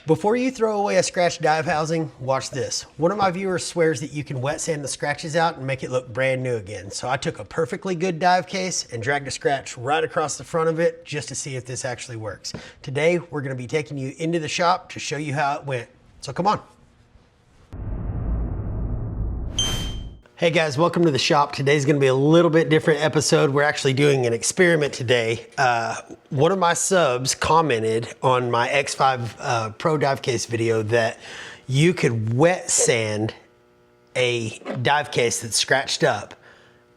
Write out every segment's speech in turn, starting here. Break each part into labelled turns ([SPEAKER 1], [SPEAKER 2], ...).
[SPEAKER 1] Before you throw away a scratch dive housing, watch this. One of my viewers swears that you can wet sand the scratches out and make it look brand new again. So I took a perfectly good dive case and dragged a scratch right across the front of it just to see if this actually works. Today, we're gonna be taking you into the shop to show you how it went. So come on. Hey guys, welcome to the shop. Today's gonna be a little bit different episode. We're actually doing an experiment today. One of my subs commented on my X5 Pro dive case video that you could wet sand a dive case that's scratched up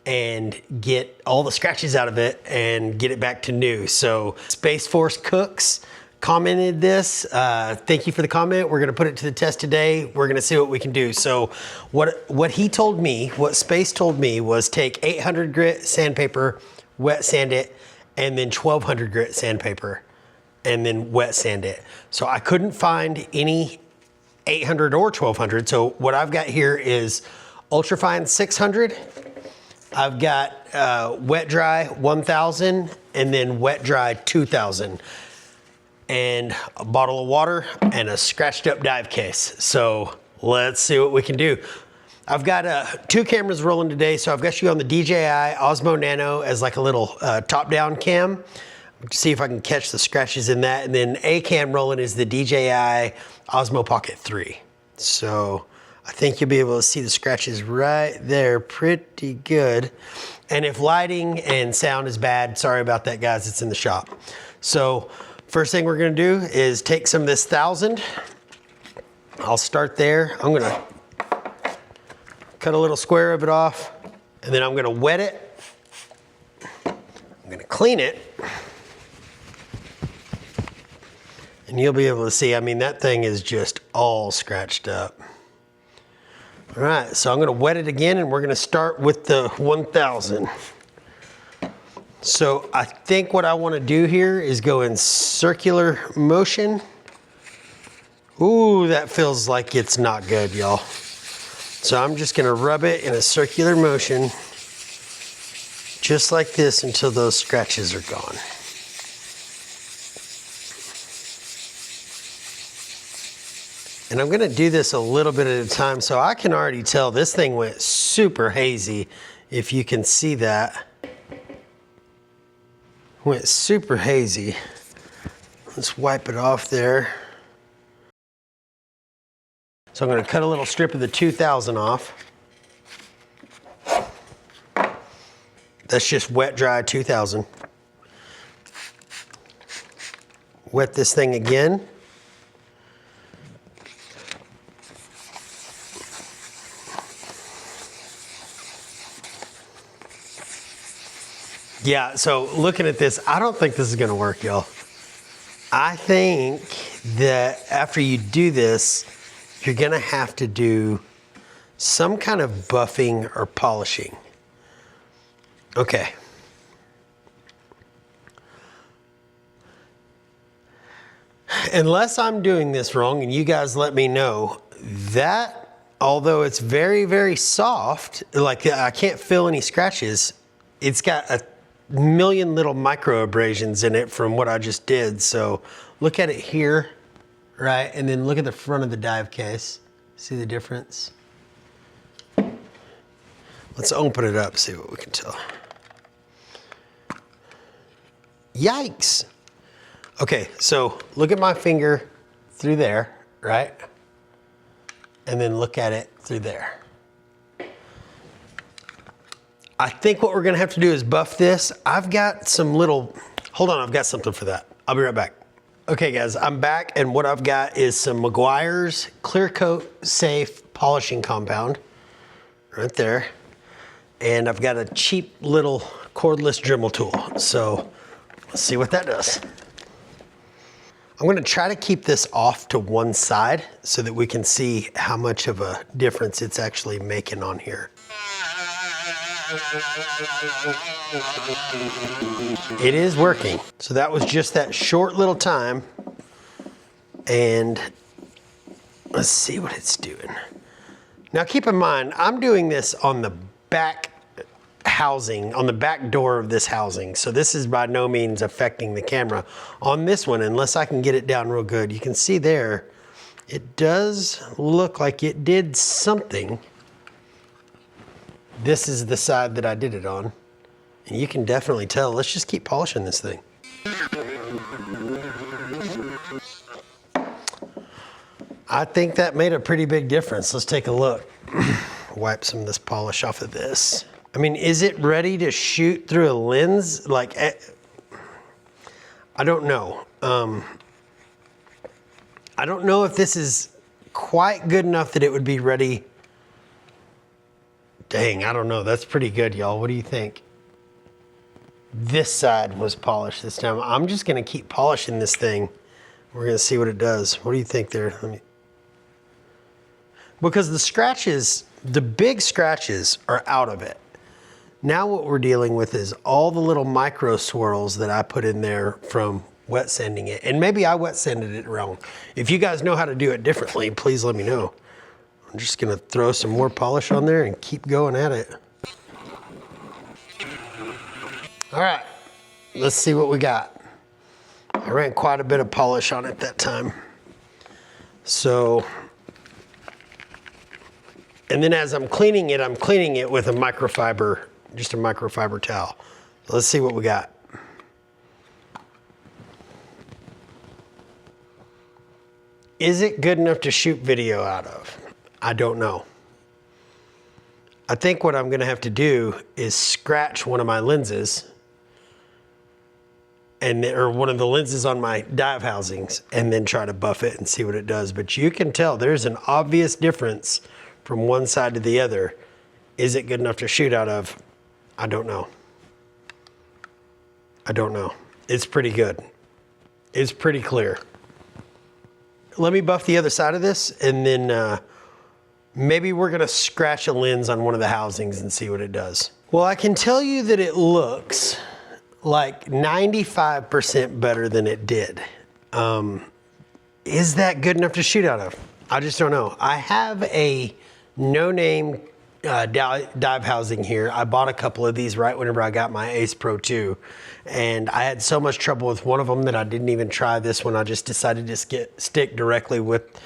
[SPEAKER 1] and get all the scratches out of it and get it back to new. So Space Force Cooks commented this. Thank you for the comment. We're gonna put it to the test today. We're gonna see what we can do. So what he told me, what Space told me was take 800 grit sandpaper, wet sand it, and then 1200 grit sandpaper, and then wet sand it. So I couldn't find any 800 or 1200. So what I've got here is ultrafine 600. I've got wet dry 1000 and then wet dry 2000. And a bottle of water and a scratched up dive case. So let's see what we can do. I've got 2 cameras rolling today. So I've got you on the DJI Osmo Nano as like a little top-down cam. See if I can catch the scratches in that. And then a cam rolling is the DJI Osmo Pocket 3. So I think you'll be able to see the scratches right there pretty good. And if lighting and sound is bad, sorry about that guys, it's in the shop. So first thing we're gonna do is take some of this 1000. I'll start there. I'm gonna cut a little square of it off, and then I'm gonna wet it. I'm gonna clean it. And you'll be able to see, I mean, that thing is just all scratched up. All right, so I'm gonna wet it again, and we're gonna start with the 1000. So I think what I want to do here is go in circular motion. Ooh, that feels like it's not good, y'all. So I'm just gonna rub it in a circular motion, just like this until those scratches are gone. And I'm gonna do this a little bit at a time, so I can already tell this thing went super hazy, if you can see that. Went super hazy. Let's wipe it off there. So I'm gonna cut a little strip of the 2000 off. That's just wet dry 2000. Wet this thing again. Yeah, so looking at this, I don't think this is gonna work, y'all. I think that after you do this, you're gonna have to do some kind of buffing or polishing. Okay. Unless I'm doing this wrong, and you guys let me know, that, although it's very, very soft, like I can't feel any scratches, it's got a million little micro abrasions in it from what I just did. So look at it here, right? And then look at the front of the dive case. See the difference? Let's open it up, see what we can tell. Yikes. Okay, so look at my finger through there, right? And then look at it through there. I think what we're gonna have to do is buff this. I've got some little, hold on, I've got something for that. I'll be right back. Okay guys, I'm back, and what I've got is some Meguiar's Clear Coat Safe Polishing Compound, right there. And I've got a cheap little cordless Dremel tool. So let's see what that does. I'm gonna try to keep this off to one side so that we can see how much of a difference it's actually making on here. It is working. So that was just that short little time. And let's see what it's doing. Now keep in mind, I'm doing this on the back housing, on the back door of this housing. So this is by no means affecting the camera. On this one, unless I can get it down real good, you can see there, It does look like it did something. This is the side that I did it on. And you can definitely tell. Let's just keep polishing this thing. I think that made a pretty big difference. Let's take a look. Wipe some of this polish off of this. I mean, is it ready to shoot through a lens? Like, I don't know. I don't know if this is quite good enough that it would be ready. Dang, I don't know. That's pretty good, y'all. What do you think? This side was polished this time. I'm just gonna keep polishing this thing. We're gonna see what it does. What do you think there? Because the scratches, the big scratches are out of it. Now what we're dealing with is all the little micro swirls that I put in there from wet sanding it. And maybe I wet sanded it wrong. If you guys know how to do it differently, please let me know. I'm just gonna throw some more polish on there and keep going at it. All right, let's see what we got. I ran quite a bit of polish on it that time. So, and then as I'm cleaning it with a microfiber, just a microfiber towel. Let's see what we got. Is it good enough to shoot video out of? I don't know. I think what I'm gonna have to do is scratch one of my lenses or one of the lenses on my dive housings and then try to buff it and see what it does. But you can tell there's an obvious difference from one side to the other. Is it good enough to shoot out of? I don't know. I don't know. It's pretty good. It's pretty clear. Let me buff the other side of this and then maybe we're gonna scratch a lens on one of the housings and see what it does. Well, I can tell you that it looks like 95% better than it did. Is that good enough to shoot out of? I just don't know. I have a no-name dive housing here. I bought a couple of these right whenever I got my Ace Pro 2, and I had so much trouble with one of them that I didn't even try this one. I just decided to stick directly with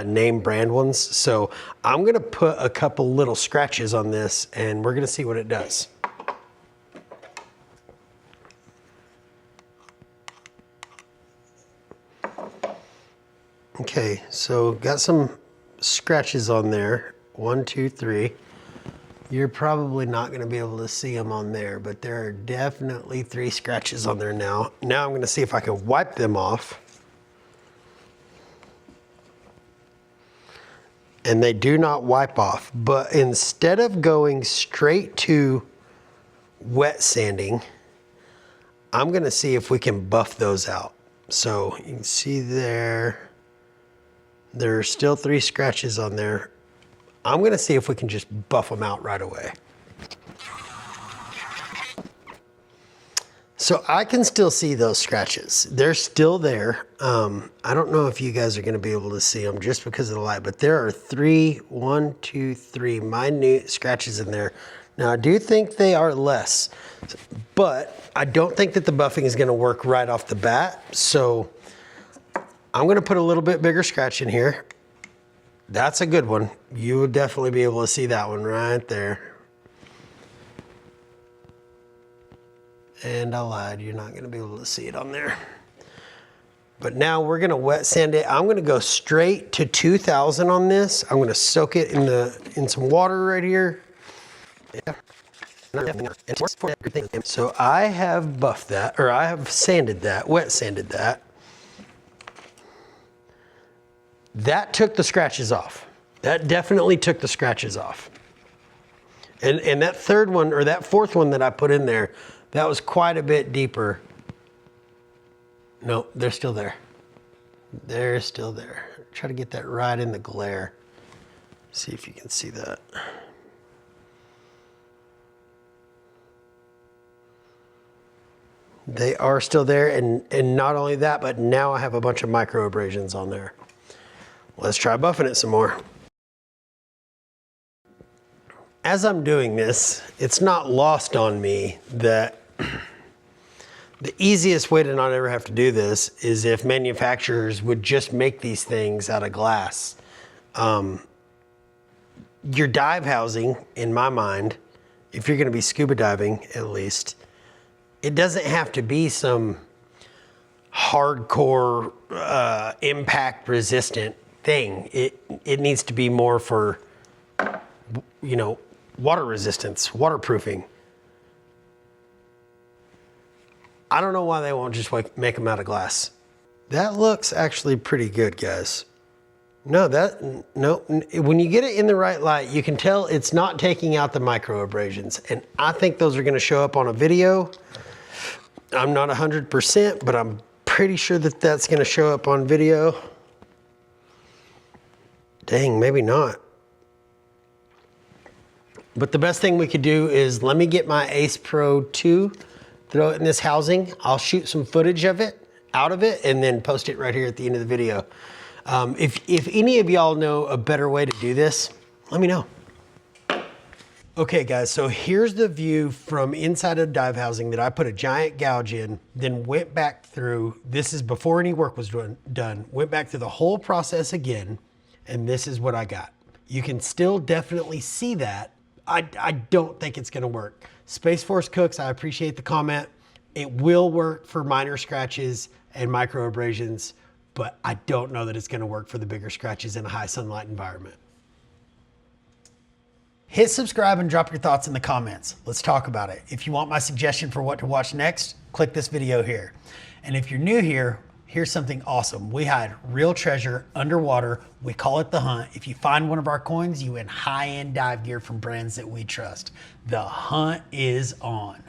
[SPEAKER 1] name brand ones. So I'm gonna put a couple little scratches on this and we're gonna see what it does. Okay, so got some scratches on there. 1, 2, 3. You're probably not gonna be able to see them on there, but there are definitely 3 scratches on there now. Now I'm gonna see if I can wipe them off. And they do not wipe off, but instead of going straight to wet sanding, I'm gonna see if we can buff those out. So you can see there are still 3 scratches on there. I'm gonna see if we can just buff them out right away. So I can still see those scratches. They're still there. I don't know if you guys are gonna be able to see them just because of the light, but there are 3, 1, 2, 3 minute scratches in there. Now I do think they are less, but I don't think that the buffing is gonna work right off the bat. So I'm gonna put a little bit bigger scratch in here. That's a good one. You will definitely be able to see that one right there. And I lied, you're not gonna be able to see it on there. But now we're gonna wet sand it. I'm gonna go straight to 2000 on this. I'm gonna soak it in some water right here. Yeah. So I have buffed that, or I have sanded that, wet sanded that. That took the scratches off. That definitely took the scratches off. And that third one, or that fourth one that I put in there, that was quite a bit deeper. No, they're still there. They're still there. Try to get that right in the glare. See if you can see that. They are still there, and not only that, but now I have a bunch of micro abrasions on there. Let's try buffing it some more. As I'm doing this, it's not lost on me that The easiest way to not ever have to do this is if manufacturers would just make these things out of glass. Your dive housing, in my mind, if you're gonna be scuba diving at least, it doesn't have to be some hardcore impact resistant thing. It needs to be more for, you know, water resistance, waterproofing. I don't know why they won't just make them out of glass. That looks actually pretty good, guys. No, when you get it in the right light, you can tell it's not taking out the micro abrasions. And I think those are gonna show up on a video. I'm not 100%, but I'm pretty sure that that's gonna show up on video. Dang, maybe not. But the best thing we could do is let me get my Ace Pro 2, throw it in this housing. I'll shoot some footage of it, out of it, and then post it right here at the end of the video. If any of y'all know a better way to do this, let me know. Okay guys, so here's the view from inside of dive housing that I put a giant gouge in, then went back through. This is before any work was done. Went back through the whole process again, and this is what I got. You can still definitely see that. I don't think it's gonna work. Space Force Cooks, I appreciate the comment. It will work for minor scratches and micro abrasions, but I don't know that it's gonna work for the bigger scratches in a high sunlight environment. Hit subscribe and drop your thoughts in the comments. Let's talk about it. If you want my suggestion for what to watch next, click this video here. And if you're new here, here's something awesome. We hide real treasure underwater. We call it The Hunt. If you find one of our coins, you win high-end dive gear from brands that we trust. The hunt is on.